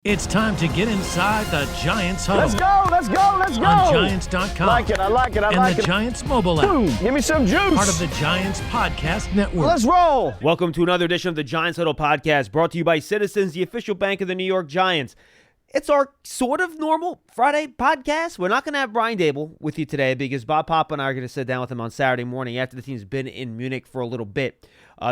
It's time to get inside the Giants Huddle. Let's go! On Giants.com. I like it. And the Giants mobile app. Boom, give me some juice. Part of the Giants Podcast Network. Let's roll. Welcome to another edition of the Giants Huddle podcast, brought to you by Citizens, the official bank of the New York Giants. It's our sort of normal Friday podcast. We're not going to have Brian Dable with you today because Bob Papa and I are going to sit down with him on Saturday morning after the team's been in Munich for a little bit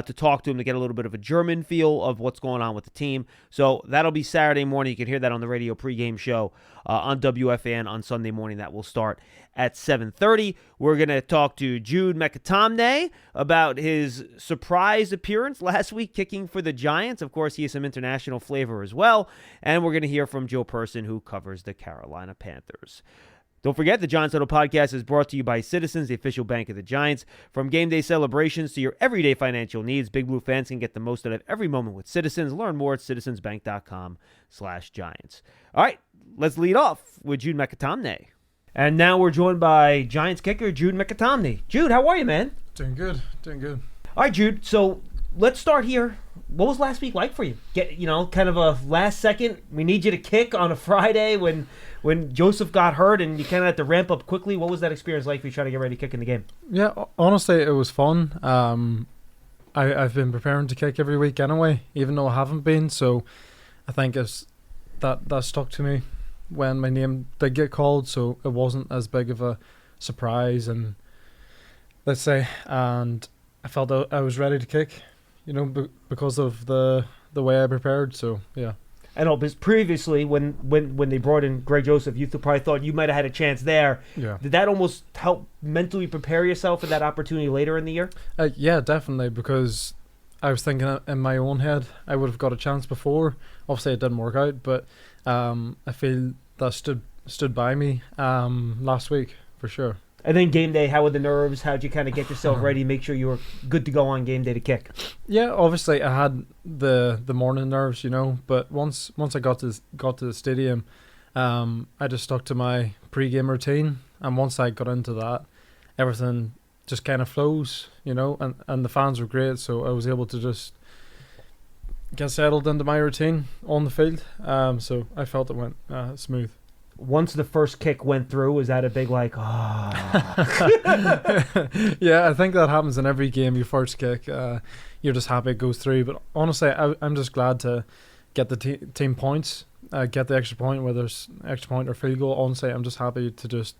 to talk to him, to get a little bit of a German feel of what's going on with the team. So that'll be Saturday morning. You can hear that on the radio pregame show on WFAN on Sunday morning. That will start at 7:30. We're going to talk to Jude McAtamney about his surprise appearance last week kicking for the Giants. Of course, he has some international flavor as well. And we're going to hear from Joe Person, who covers the Carolina Panthers. Don't forget, the Giants Huddle podcast is brought to you by Citizens, the official bank of the Giants. From game day celebrations to your everyday financial needs, Big Blue fans can get the most out of every moment with Citizens. Learn more at citizensbank.com/Giants. All right, let's lead off with Jude McAtamney. And now we're joined by Giants kicker Jude McAtamney. Jude, how are you, man? Doing good. All right, Jude, so let's start here. What was last week like for you? Kind of a last second, we need you to kick on a Friday when Joseph got hurt and you kind of had to ramp up quickly. What was that experience like for you trying to get ready to kick in the game? Yeah, honestly, it was fun. I've been preparing to kick every week anyway, even though I haven't been. So I think that stuck to me when my name did get called. So it wasn't as big of a surprise, and I felt I was ready to kick, because of the way I prepared. So yeah. I know, because previously when they brought in Greg Joseph, you probably thought you might have had a chance there. Yeah. Did that almost help mentally prepare yourself for that opportunity later in the year? Yeah, definitely, because I was thinking in my own head I would have got a chance before. Obviously, it didn't work out, but I feel that stood by me last week for sure. And then game day, how were the nerves? How'd you kind of get yourself ready, make sure you were good to go on game day to kick? Yeah, obviously I had the morning nerves, but once I got to the stadium, I just stuck to my pre-game routine, and once I got into that, everything just kind of flows, and the fans were great, so I was able to just get settled into my routine on the field. So I felt it went smooth. Once the first kick went through, was that a big Yeah, I think that happens in every game. Your first kick, you're just happy it goes through. But honestly, I'm just glad to get the team points, get the extra point, whether it's extra point or field goal. Honestly, I'm just happy to just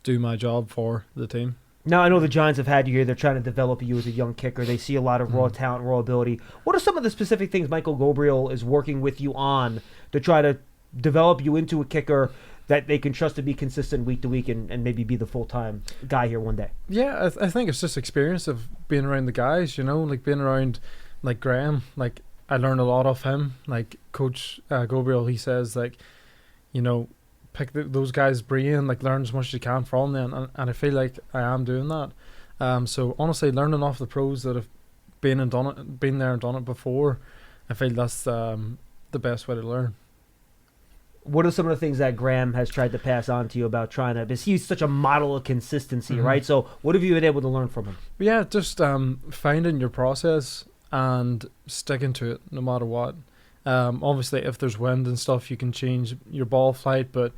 do my job for the team. Now, I know the Giants have had you here. They're trying to develop you as a young kicker. They see a lot of raw talent, raw ability. What are some of the specific things Michael Gabriel is working with you on to try to develop you into a kicker that they can trust to be consistent week to week and maybe be the full-time guy here one day? Yeah, I think it's just experience of being around the guys, like being around like Graham. Like, I learned a lot off him. Like Coach Gabriel, he says, like, pick those guys' brain, like learn as much as you can from them, and I feel like I am doing that. So honestly, learning off the pros that have been there and done it before, I feel that's the best way to learn. What are some of the things that Graham has tried to pass on to you about trying to, because he's such a model of consistency, right? So what have you been able to learn from him? Yeah, just finding your process and sticking to it no matter what. Obviously, if there's wind and stuff, you can change your ball flight, but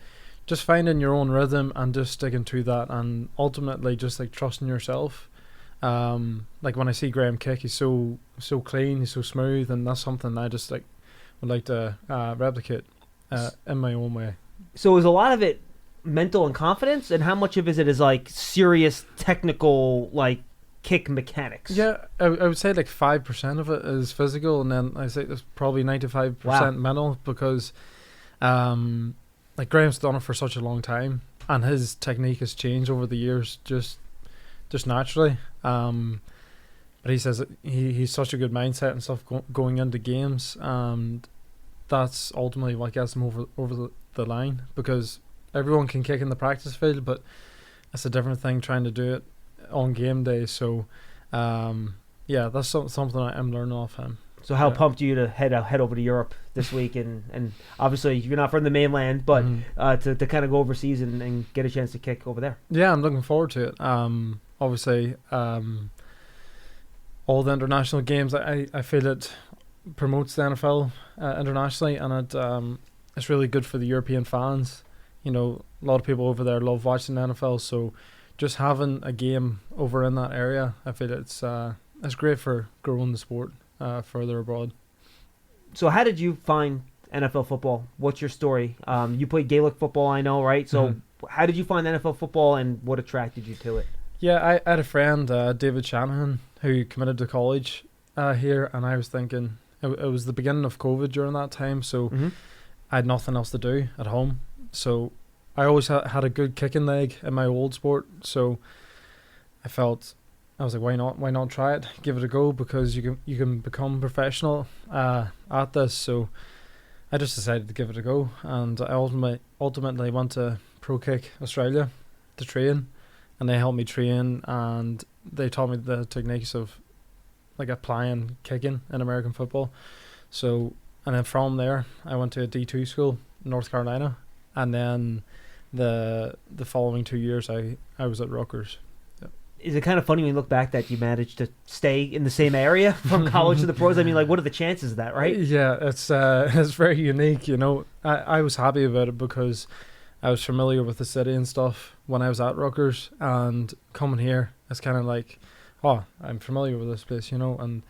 just finding your own rhythm and just sticking to that, and ultimately just like trusting yourself. Like when I see Graham kick, he's so clean, he's so smooth, and that's something I just like would like to replicate in my own way. So is a lot of it mental and confidence, and how much of it is like serious technical like kick mechanics? Yeah, I would say like 5% of it is physical, and then I say there's probably 95% mental, because like Graham's done it for such a long time, and his technique has changed over the years just naturally. But he says that he's such a good mindset and stuff going into games, and that's ultimately what gets him over the line, because everyone can kick in the practice field, but it's a different thing trying to do it on game day. So yeah, that's something I'm learning off him. So how pumped are you to head over to Europe this week, and obviously you're not from the mainland, but to kind of go overseas and get a chance to kick over there? Yeah, I'm looking forward to it. Obviously, all the international games, I feel it promotes the NFL internationally, and it's really good for the European fans. You know, a lot of people over there love watching the NFL, so just having a game over in that area, I feel it's great for growing the sport further abroad. So how did you find NFL football? What's your story? You played Gaelic football, I know, right? So how did you find NFL football, and what attracted you to it? Yeah, I had a friend, David Shanahan, who committed to college here, and I was thinking, it was the beginning of COVID during that time, so I had nothing else to do at home. So I always had a good kicking leg in my old sport, so I was like, why not try it, give it a go, because you can become professional at this. So I just decided to give it a go, and I ultimately went to Pro Kick Australia to train, and they helped me train, and they taught me the techniques of like applying kicking in American football. So, and then from there I went to a D2 school in North Carolina, and then the following 2 years I was at Rutgers. Is it kind of funny when you look back that you managed to stay in the same area from college to the pros? I mean, like, what are the chances of that, right? Yeah, it's very unique, you know. I was happy about it because I was familiar with the city and stuff when I was at Rutgers, and coming here, it's kind of like, oh, I'm familiar with this place, you know. And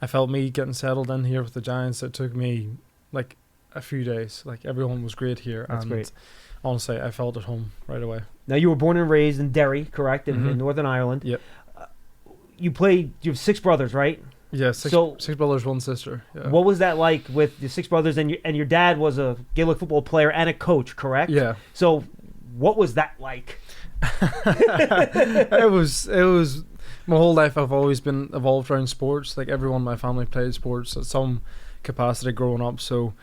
I felt me getting settled in here with the Giants. It took me like a few days. Like, everyone was great here. That's and great. Honestly, I felt at home right away. Now, you were born and raised in Derry, correct, in Northern Ireland. Yep. You have 6 brothers, right? Yeah, six brothers, 1 sister. Yeah. What was that like with the 6 brothers, and your dad was a Gaelic football player and a coach, correct? Yeah. So what was that like? It was my whole life I've always been evolved around sports. Like, everyone in my family played sports at some capacity growing up, so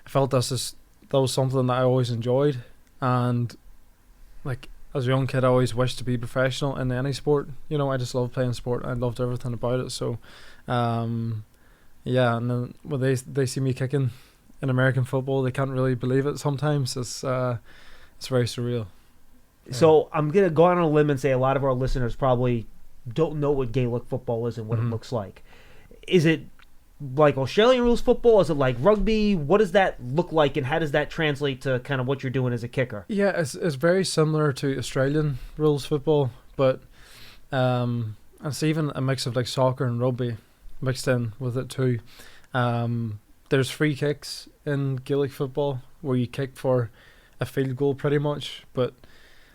I felt that was something that I always enjoyed. And like, as a young kid, I always wished to be professional in any sport. You know, I just loved playing sport. I loved everything about it. So yeah, and then when they see me kicking in American football, they can't really believe it sometimes. It's very surreal. So I'm going to go on a limb and say a lot of our listeners probably don't know what Gaelic football is and what it looks like. Is it like Australian rules football? Is it like rugby? What does that look like, and how does that translate to kind of what you're doing as a kicker? Yeah, it's very similar to Australian rules football, but it's even a mix of like soccer and rugby mixed in with it too. There's free kicks in Gaelic football where you kick for a field goal pretty much, but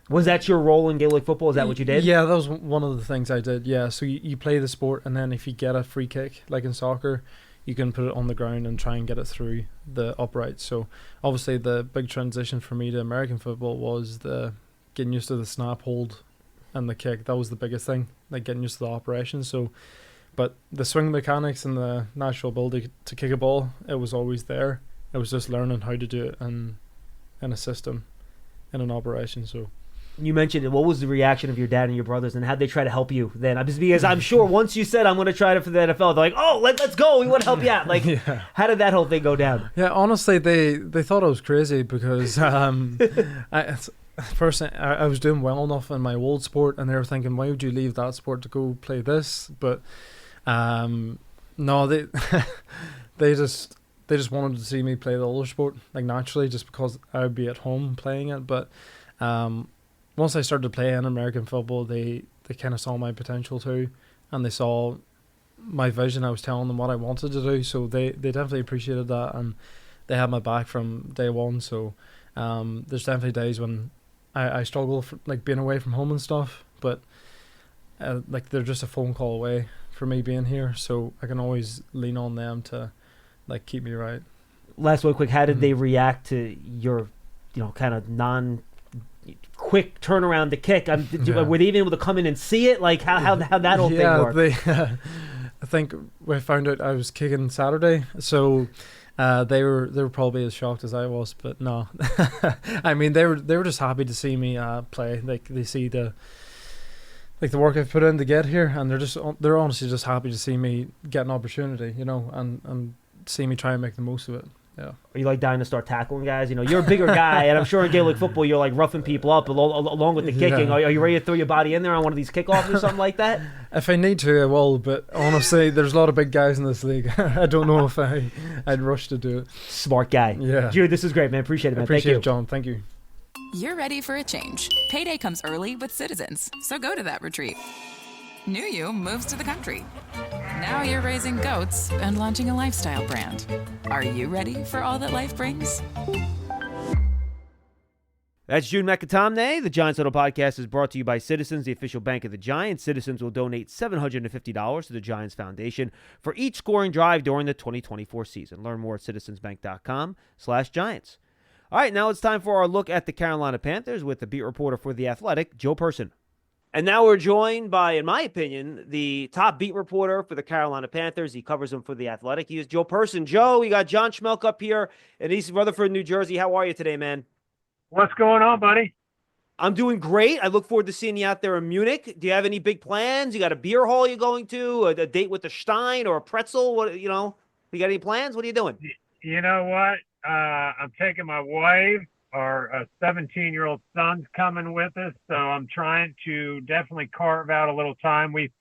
was that your role in Gaelic football? Is that what you did? Yeah, that was one of the things I did. Yeah, so you play the sport, and then if you get a free kick, like in soccer, you can put it on the ground and try and get it through the uprights. So obviously the big transition for me to American football was the getting used to the snap, hold, and the kick. That was the biggest thing, like getting used to the operation. So, but the swing mechanics and the natural ability to kick a ball, it was always there. It was just learning how to do it in a system, in an operation. So. You mentioned it. What was the reaction of your dad and your brothers, and how'd they try to help you then? Because I'm sure once you said, I'm going to try it for the NFL, they're like, oh, let's go. We want to help you out. Like, How did that whole thing go down? Yeah, honestly, they thought I was crazy because personally, I was doing well enough in my old sport, and they were thinking, why would you leave that sport to go play this? But no, they they just wanted to see me play the other sport, like naturally, just because I would be at home playing it. But once I started playing American football, they kind of saw my potential too, and they saw my vision. I was telling them what I wanted to do, so they definitely appreciated that, and they had my back from day one. So there's definitely days when I struggle for, like, being away from home and stuff, but like, they're just a phone call away for me being here, so I can always lean on them to like keep me right. Last one quick, how did they react to your, kind of quick turnaround to kick? Were they even able to come in and see it? Like, how that whole thing worked? I think we found out I was kicking Saturday, so they were probably as shocked as I was. But no, I mean, they were just happy to see me play. Like, they see the work I've put in to get here, and they're honestly just happy to see me get an opportunity, and see me try and make the most of it. Are you like dying to start tackling guys? You know, you're a bigger guy, and I'm sure in Gaelic football you're like roughing people up along with the kicking. Yeah. Are you ready to throw your body in there on one of these kickoffs or something like that? If I need to, I will. But honestly, there's a lot of big guys in this league. I don't know if I'd rush to do it. Smart guy. Yeah. Jude, this is great, man. Appreciate it, man. Appreciate Thank you. it, John. Thank you. You're ready for a change. Payday comes early with Citizens, so go to that retreat. New you moves to the country. Now you're raising goats and launching a lifestyle brand. Are you ready for all that life brings? That's Jude McAtamney. The Giants Huddle podcast is brought to you by Citizens, the official bank of the Giants. Citizens will donate $750 to the Giants Foundation for each scoring drive during the 2024 season. Learn more at citizensbank.com/Giants. All right, now it's time for our look at the Carolina Panthers with the beat reporter for The Athletic, Joe Person. And now we're joined by, in my opinion, the top beat reporter for the Carolina Panthers. He covers them for The Athletic. He is Joe Person. Joe, you got John Schmeelk up here in East Rutherford, New Jersey. How are you today, man? What's going on, buddy? I'm doing great. I look forward to seeing you out there in Munich. Do you have any big plans? You got a beer hall you're going to, a date with the Stein or a pretzel? What, you got any plans? What are you doing? You know what? I'm taking my wife. Our 17-year-old son's coming with us, so I'm trying to definitely carve out a little time. We've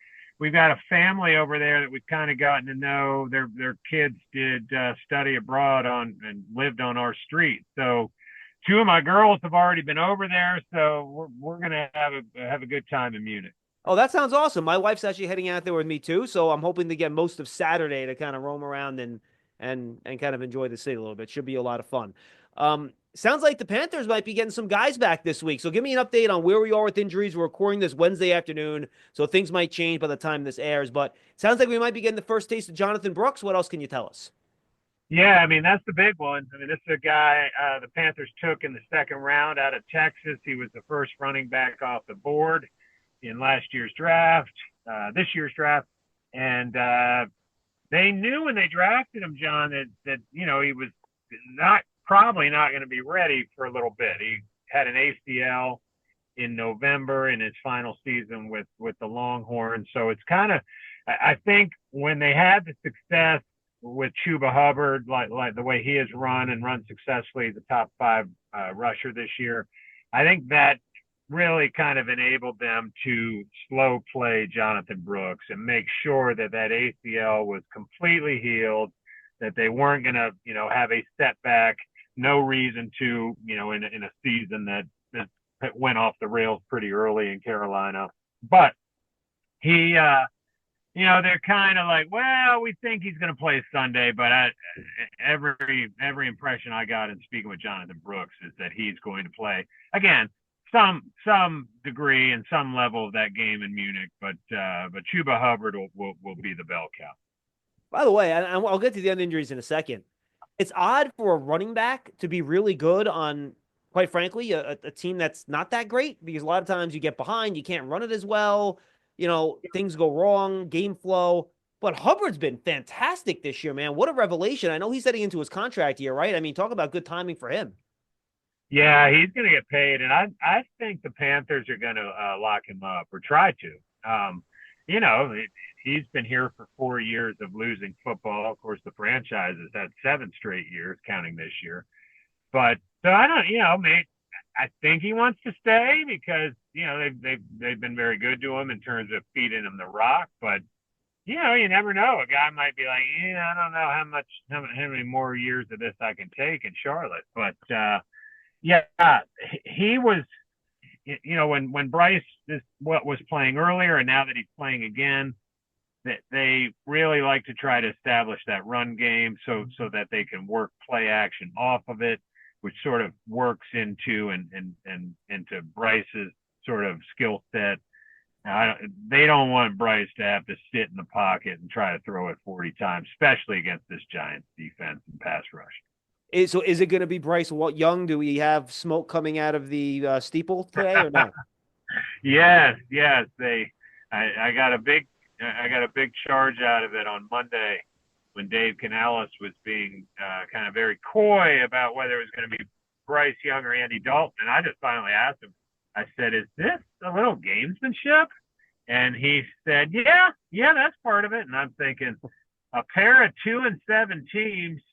got a family over there that we've kind of gotten to know. Their kids did study abroad and lived on our street. So two of my girls have already been over there, so we're gonna have a good time in Munich. Oh, that sounds awesome. My wife's actually heading out there with me too, so I'm hoping to get most of Saturday to kind of roam around and kind of enjoy the city a little bit. Should be a lot of fun. Sounds like the Panthers might be getting some guys back this week. So give me an update on where we are with injuries. We're recording this Wednesday afternoon, so things might change by the time this airs. But it sounds like we might be getting the first taste of Jonathan Brooks. What else can you tell us? Yeah, I mean, that's the big one. I mean, this is a guy the Panthers took in the second round out of Texas. He was the first running back off the board in last year's draft, this year's draft. And they knew when they drafted him, John, that he was probably not going to be ready for a little bit. He had an ACL in November in his final season with the Longhorns. So it's kind of, I think when they had the success with Chuba Hubbard, like the way he has run successfully, the top 5 rusher this year, I think that really kind of enabled them to slow play Jonathan Brooks and make sure that ACL was completely healed, that they weren't going to, have a setback. No reason to, in a season that went off the rails pretty early in Carolina. But he, they're kind of like, well, we think he's going to play Sunday. But every impression I got in speaking with Jonathan Brooks is that he's going to play again, some degree and some level of that game in Munich. But Chuba Hubbard will be the bell cow. By the way, I'll get to the other injuries in a second. It's odd for a running back to be really good on, quite frankly, a team that's not that great, because a lot of times you get behind, you can't run it as well. Things go wrong, game flow. But Hubbard's been fantastic this year, man. What a revelation. I know he's heading into his contract year, right? I mean, talk about good timing for him. Yeah, he's going to get paid. And I think the Panthers are going to lock him up or try to. He's been here for 4 years of losing football. Of course, the franchise has had 7 straight years, counting this year. But so I don't, I think he wants to stay because they've been very good to him in terms of feeding him the rock. But you never know. A guy might be like, I don't know how many more years of this I can take in Charlotte. But he was. When Bryce was playing earlier, and now that he's playing again, that they really like to try to establish that run game so that they can work play action off of it, which sort of works into Bryce's sort of skill set. They don't want Bryce to have to sit in the pocket and try to throw it 40 times, especially against this Giants defense and pass rush. So is it going to be Bryce Young? Do we have smoke coming out of the steeple today or no? Yes. I got a big charge out of it on Monday when Dave Canales was being kind of very coy about whether it was going to be Bryce Young or Andy Dalton. And I just finally asked him, I said, is this a little gamesmanship? And he said, yeah, that's part of it. And I'm thinking, a pair of 2-7 teams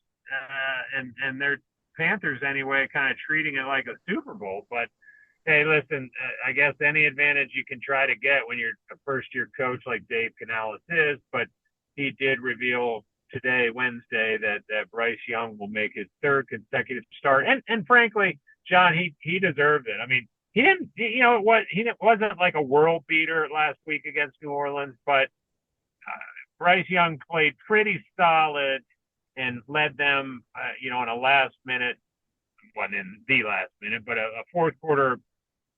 and their Panthers anyway, kind of treating it like a Super Bowl. But hey, listen, I guess any advantage you can try to get when you're a first-year coach like Dave Canales is, but he did reveal today, Wednesday, that Bryce Young will make his third consecutive start. And frankly, John, he deserved it. I mean, he didn't, he wasn't like a world beater last week against New Orleans, but Bryce Young played pretty solid and led them, on a last minute, wasn't in the last minute, but a fourth quarter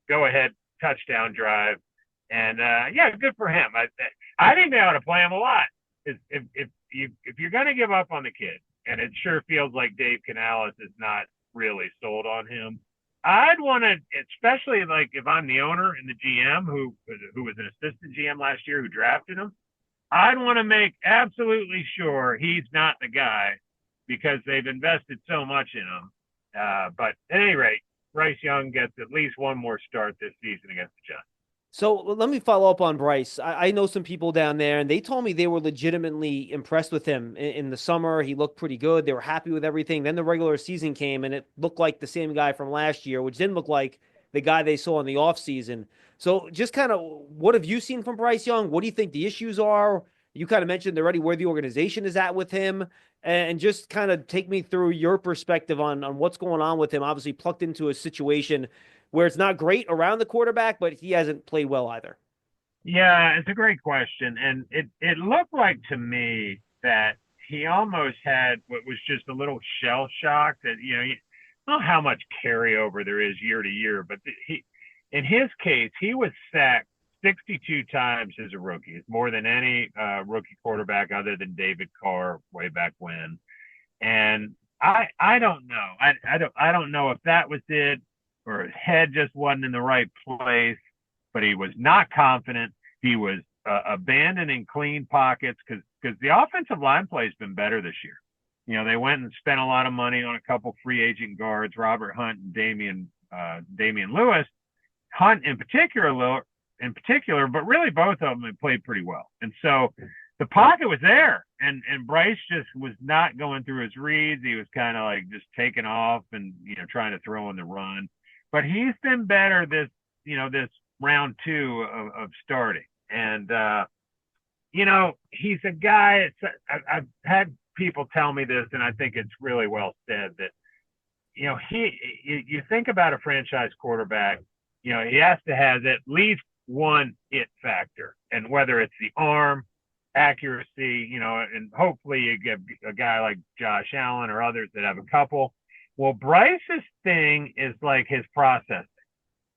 go-ahead touchdown drive. And, good for him. I think they ought to play him a lot. If you're going to give up on the kid, and it sure feels like Dave Canales is not really sold on him, I'd want to, especially like if I'm the owner and the GM who was an assistant GM last year who drafted him, I'd want to make absolutely sure he's not the guy because they've invested so much in him. But at any rate, Bryce Young gets at least one more start this season against the Giants. So let me follow up on Bryce. I know some people down there, and they told me they were legitimately impressed with him in the summer. He looked pretty good. They were happy with everything. Then the regular season came, and it looked like the same guy from last year, which didn't look like the guy they saw in the offseason. So just kind of what have you seen from Bryce Young? What do you think the issues are? You kind of mentioned already where the organization is at with him, and just kind of take me through your perspective on what's going on with him. Obviously plucked into a situation where it's not great around the quarterback, but he hasn't played well either. Yeah, it's a great question. And it looked like to me that he almost had what was just a little shell shock that, I don't know how much carryover there is year to year, but in his case, he was sacked 62 times as a rookie. It's more than any rookie quarterback other than David Carr way back when. And I don't know. I don't know if that was it, or his head just wasn't in the right place, but he was not confident. He was abandoning clean pockets because the offensive line play has been better this year. They went and spent a lot of money on a couple free agent guards, Robert Hunt and Damian Lewis. Hunt in particular, but really both of them had played pretty well. And so the pocket was there, and Bryce just was not going through his reads. He was kind of like just taking off and, trying to throw in the run. But he's been better this round two of starting. And, he's a guy, I've had people tell me this, and I think it's really well said that, you think about a franchise quarterback, he has to have at least one it factor. And whether it's the arm, accuracy, and hopefully you get a guy like Josh Allen or others that have a couple. Well, Bryce's thing is like his processing.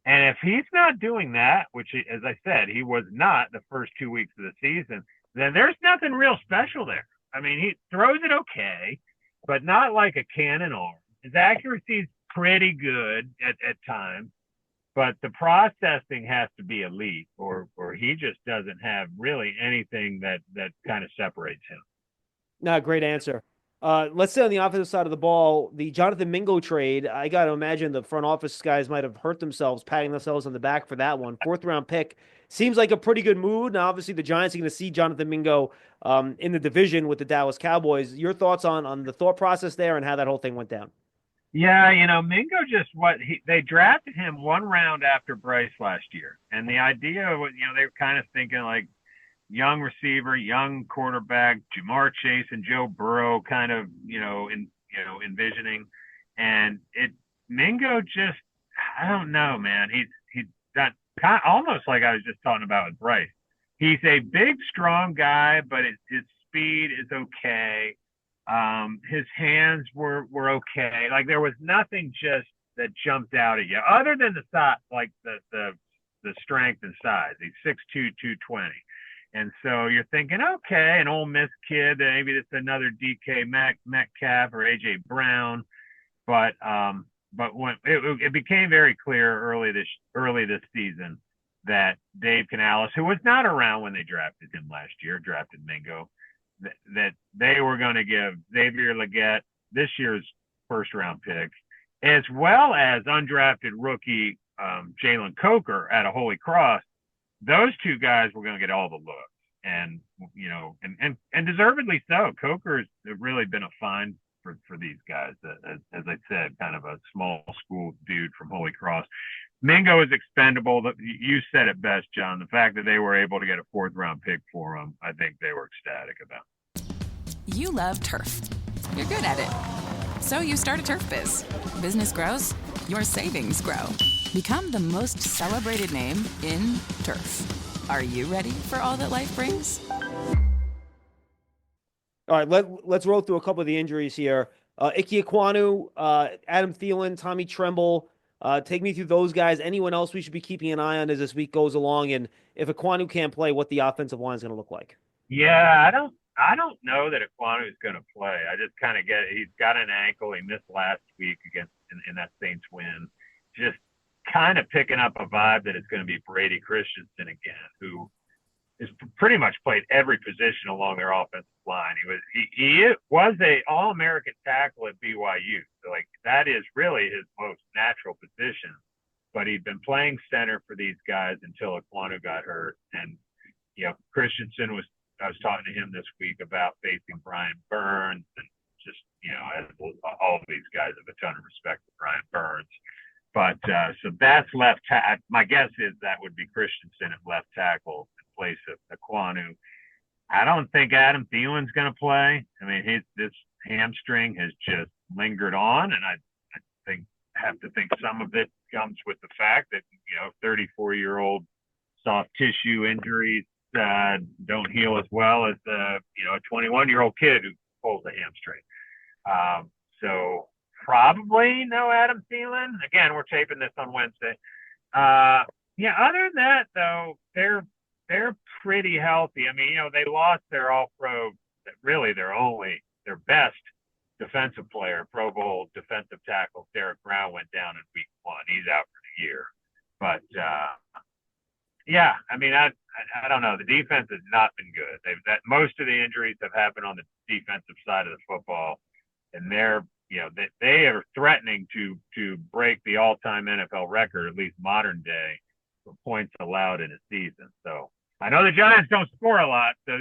And if he's not doing that, which, as I said, he was not the first 2 weeks of the season, then there's nothing real special there. I mean, he throws it okay, but not like a cannon arm. His accuracy is pretty good at times, but the processing has to be elite, or he just doesn't have really anything that kind of separates him. No, great answer. Let's say on the offensive side of the ball, the Jonathan Mingo trade, I got to imagine the front office guys might have hurt themselves, patting themselves on the back for that one. 4th round pick seems like a pretty good mood. Now, obviously, the Giants are going to see Jonathan Mingo in the division with the Dallas Cowboys. Your thoughts on the thought process there and how that whole thing went down? Yeah, Mingo they drafted him 1 round after Bryce last year. And the idea was, they were kind of thinking like, young receiver, young quarterback, Jamar Chase and Joe Burrow kind of, envisioning. And Mingo just, I don't know, man. He's got kind of, almost like I was just talking about with Bryce. He's a big, strong guy, but his speed is okay. His hands were okay. Like there was nothing just that jumped out at you other than the size, like the strength and size. He's 6'2", 220. And so you're thinking, okay, an Ole Miss kid, maybe it's another DK Metcalf or AJ Brown, but when it became very clear early this season that Dave Canales, who was not around when they drafted him last year, drafted Mingo, that they were going to give Xavier Legette this year's 1st round pick, as well as undrafted rookie Jalen Coker out of Holy Cross. Those 2 guys were going to get all the looks, and deservedly so. Coker's really been a fine for these guys. As I said, kind of a small school dude from Holy Cross. Mingo is expendable. You said it best, John. The fact that they were able to get a 4th-round pick for him, I think they were ecstatic about. You love turf. You're good at it. So you start a turf biz. Business grows, your savings grow. Become the most celebrated name in turf. Are you ready for all that life brings? All right, let's roll through a couple of the injuries here. Ike Ekwonu, Adam Thielen, Tommy Tremble. Take me through those guys. Anyone else we should be keeping an eye on as this week goes along? And if Ekwonu can't play, what the offensive line is going to look like? Yeah, I don't know that Ekwonu is going to play. I just kind of get it. He's got an ankle. He missed last week against in that Saints win. Just kind of picking up a vibe that it's going to be Brady Christensen again, who has pretty much played every position along their offensive line. He was a All-American tackle at BYU. So like that is really his most natural position. But he'd been playing center for these guys until Ekwonu got hurt. And Christensen I was talking to him this week about facing Brian Burns, and just all of these guys have a ton of respect for Brian Burns. But so that's left tackle. My guess is that would be Christensen at left tackle in place of Ekwonu. I don't think Adam Thielen's going to play. I mean, this hamstring has just lingered on, and I have to think some of it comes with the fact that 34-year-old soft tissue injuries don't heal as well as a 21-year-old kid who pulls a hamstring. So probably no Adam Thielen. Again, we're taping this on Wednesday. Other than that, though, they're pretty healthy. I mean, they lost their all-pro, really their best defensive player, Pro Bowl defensive tackle, Derek Brown, went down in week 1. He's out for the year. But, I mean, I don't know. The defense has not been good. Most of the injuries have happened on the defensive side of the football, and they are threatening to break the all-time NFL record, at least modern day, for points allowed in a season. So I know the Giants don't score a lot, so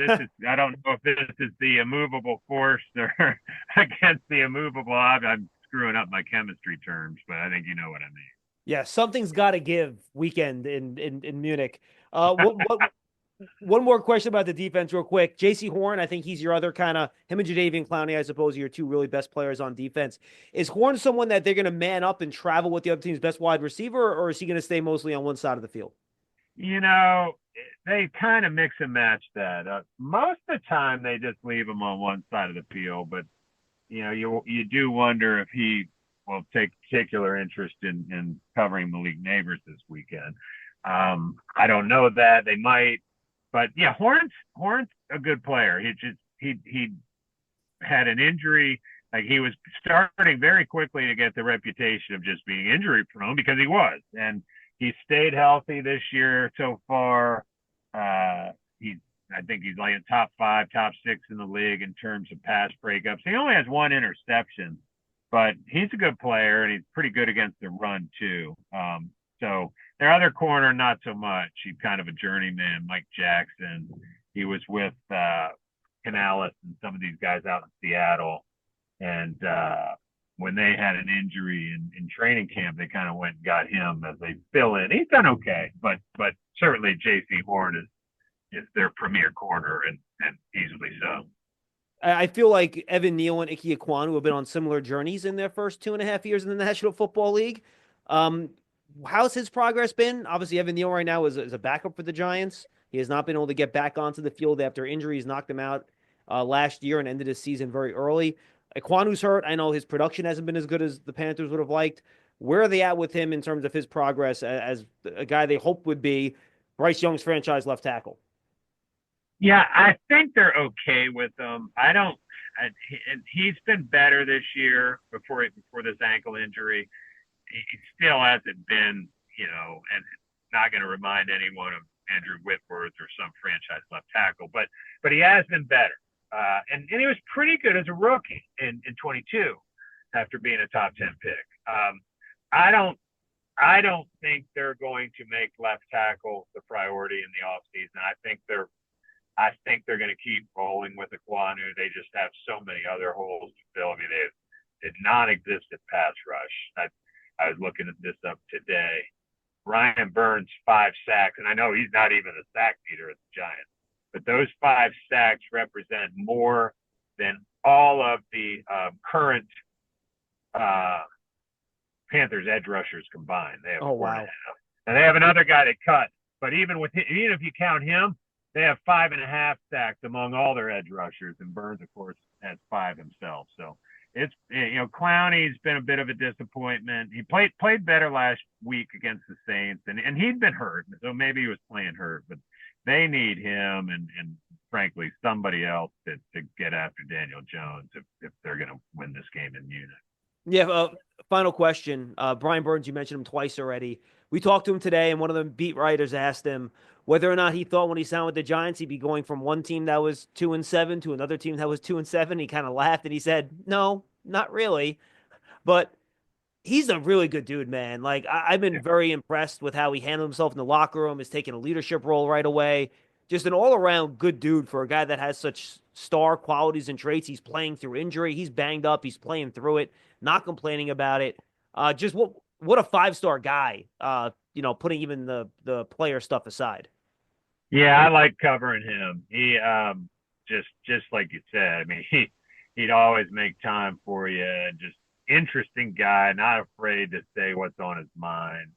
I don't know if this is the immovable force or against the immovable object. I'm screwing up my chemistry terms, but I think you know what I mean. Yeah, something's got to give weekend in Munich. One more question about the defense real quick. J.C. Horn, I think he's your other kind of, him and Jadeveon Clowney, I suppose, are your two really best players on defense. Is Horn someone that they're going to man up and travel with the other team's best wide receiver, or is he going to stay mostly on one side of the field? They kind of mix and match that. Most of the time, they just leave him on one side of the field, but, you do wonder if he will take particular interest in covering Malik Neighbors this weekend. I don't know that. They might. But yeah, Horn's a good player. He had an injury. Like he was starting very quickly to get the reputation of just being injury prone because he was, and he stayed healthy this year so far. I think he's like in top 5, top 6 in the league in terms of pass breakups. He only has 1 interception, but he's a good player and he's pretty good against the run too. So their other corner, not so much. He's kind of a journeyman, Mike Jackson. He was with Canales and some of these guys out in Seattle. And when they had an injury in training camp, they kind of went and got him as they fill in. He's done okay, but certainly J.C. Horn is their premier corner and easily so. I feel like Evan Neal and Ike Ekwonu have been on similar journeys in their first 2.5 years in the National Football League. How's his progress been? Obviously, Evan Neal right now is a backup for the Giants. He has not been able to get back onto the field after injuries knocked him out last year and ended his season very early. Ekwonu's hurt. I know his production hasn't been as good as the Panthers would have liked. Where are they at with him in terms of his progress as a guy they hope would be Bryce Young's franchise left tackle? Yeah, I think they're okay with him. He's been better this year before this ankle injury. He still hasn't been, and not going to remind anyone of Andrew Whitworth or some franchise left tackle, but he has been better. And he was pretty good as a rookie in 22 after being a top 10 pick. I don't think they're going to make left tackle the priority in the offseason. I think they're going to keep rolling with Aquanu. They just have so many other holes to fill. I mean, they did non-existent pass rush. I was looking at this up today. Brian Burns, 5 sacks, and I know he's not even a sack leader at the Giants, but those 5 sacks represent more than all of the current Panthers edge rushers combined. They have 4.5. And they have another guy that cut, but even if you count him, they have 5.5 sacks among all their edge rushers, and Burns, of course, has 5 himself. So it's, Clowney's been a bit of a disappointment. He played better last week against the Saints, and he'd been hurt, so maybe he was playing hurt, but they need him and frankly somebody else to get after Daniel Jones if they're going to win this game in Munich. Yeah. Final question. Brian Burns, you mentioned him twice already. We talked to him today, and one of the beat writers asked him whether or not he thought when he signed with the Giants he'd be going from one team that was 2-7 to another team that was 2-7. He kind of laughed and he said, "No, not really." But he's a really good dude, man. Like, I've been very impressed with how he handled himself in the locker room. He's taken a leadership role right away. Just an all-around good dude for a guy that has such star qualities and traits. He's playing through injury. He's banged up. He's playing through it, not complaining about it. Just what a 5-star guy, putting even the player stuff aside. Yeah, I like covering him. He just like you said, I mean, he'd always make time for you, and just interesting guy, not afraid to say what's on his mind.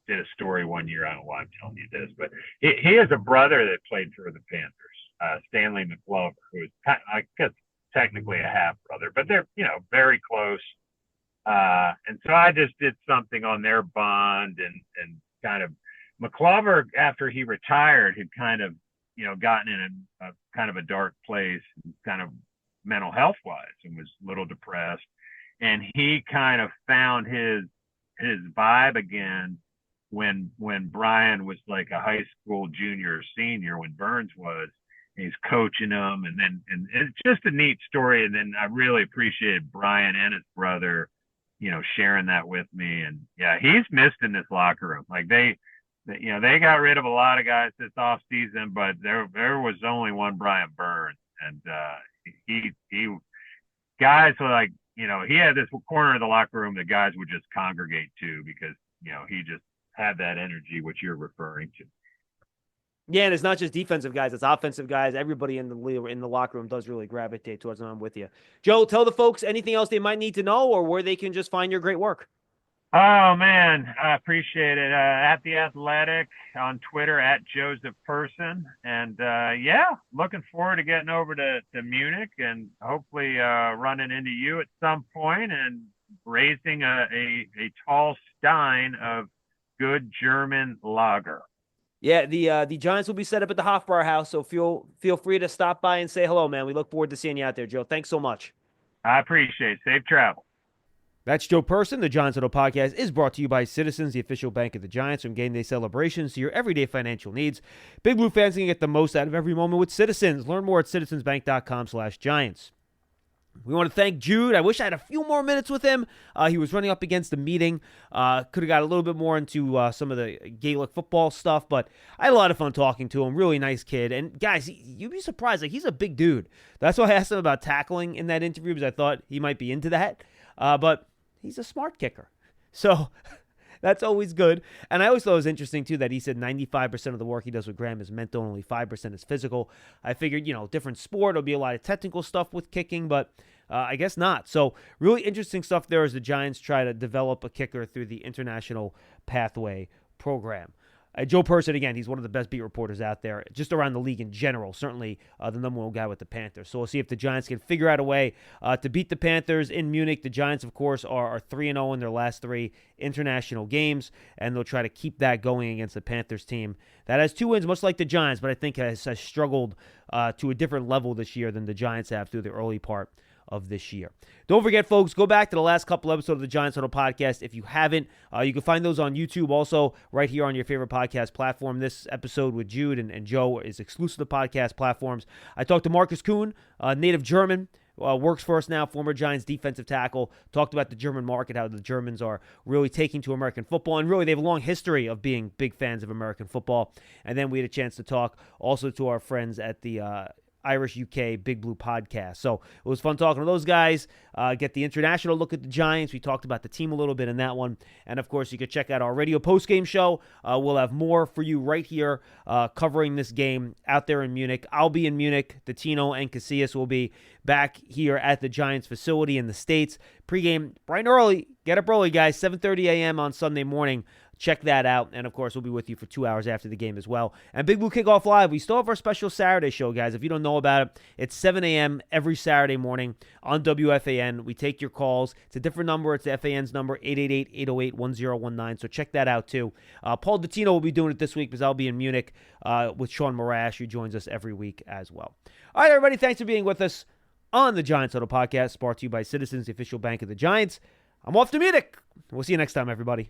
Did a story one year. I don't know why I'm telling you this, but he has a brother that played for the Panthers, Stanley McClover, who is, I guess, technically a half brother, but they're, very close. And so I just did something on their bond, and kind of McClover, after he retired, had kind of, gotten in a kind of a dark place, kind of mental health wise, and was a little depressed. And he kind of found his vibe again when Brian was like a high school junior or senior, when Burns was. He's coaching them, and it's just a neat story. And then I really appreciated Brian and his brother, sharing that with me. And yeah, he's missed in this locker room. Like they got rid of a lot of guys this off season, but there was only one Brian Burns, and he guys were like, he had this corner of the locker room that guys would just congregate to, because he just had that energy which you're referring to. Yeah, and it's not just defensive guys; it's offensive guys. Everybody in the locker room does really gravitate towards them. I'm with you, Joe. Tell the folks anything else they might need to know, or where they can just find your great work. Oh man, I appreciate it. At The Athletic on Twitter, at Joseph Person, and looking forward to getting over to Munich, and hopefully running into you at some point, and raising a tall stein of good German lager. Yeah, the Giants will be set up at the Hofbauer House, so feel free to stop by and say hello, man. We look forward to seeing you out there, Joe. Thanks so much. I appreciate it. Safe travel. That's Joe Person. The Giants Huddle podcast is brought to you by Citizens, the official bank of the Giants. From game day celebrations to your everyday financial needs, Big Blue fans can get the most out of every moment with Citizens. Learn more at citizensbank.com/Giants. We want to thank Jude. I wish I had a few more minutes with him. He was running up against a meeting. Could have got a little bit more into some of the Gaelic football stuff, but I had a lot of fun talking to him. Really nice kid. And guys, you'd be surprised. Like, he's a big dude. That's why I asked him about tackling in that interview, because I thought he might be into that. But he's a smart kicker. So that's always good. And I always thought it was interesting, too, that he said 95% of the work he does with Graham is mental and only 5% is physical. I figured, different sport, there'll be a lot of technical stuff with kicking, but I guess not. So really interesting stuff there as the Giants try to develop a kicker through the International Pathway Program. Joe Person, again, he's one of the best beat reporters out there, just around the league in general, certainly the number one guy with the Panthers. So we'll see if the Giants can figure out a way to beat the Panthers in Munich. The Giants, of course, are 3-0 in their last 3 international games, and they'll try to keep that going against the Panthers team that has 2 wins, much like the Giants, but I think has struggled to a different level this year than the Giants have through the early part of this year. Don't forget, folks, go back to the last couple episodes of the Giants Huddle podcast. If you haven't, you can find those on YouTube, also right here on your favorite podcast platform. This episode with Jude and Joe is exclusive to podcast platforms. I talked to Marcus Kuhn, native German, works for us now, former Giants defensive tackle, talked about the German market, how the Germans are really taking to American football, and really they have a long history of being big fans of American football. And then we had a chance to talk also to our friends at the Irish UK Big Blue podcast. So it was fun talking to those guys, get the international look at the Giants. We talked about the team a little bit in that one. And, of course, you can check out our radio postgame show. We'll have more for you right here covering this game out there in Munich. I'll be in Munich. Tino and Casillas will be back here at the Giants facility in the States. Pre-game bright and early. Get up early, guys. 7:30 a.m. on Sunday morning. Check that out. And, of course, we'll be with you for 2 hours after the game as well. And Big Blue Kickoff Live, we still have our special Saturday show, guys. If you don't know about it, it's 7 a.m. every Saturday morning on WFAN. We take your calls. It's a different number. It's the FAN's number, 888-808-1019. So check that out, too. Paul Dottino will be doing it this week because I'll be in Munich with Sean Marash, who joins us every week as well. All right, everybody, thanks for being with us on the Giants Huddle podcast, brought to you by Citizens, the official bank of the Giants. I'm off to Munich. We'll see you next time, everybody.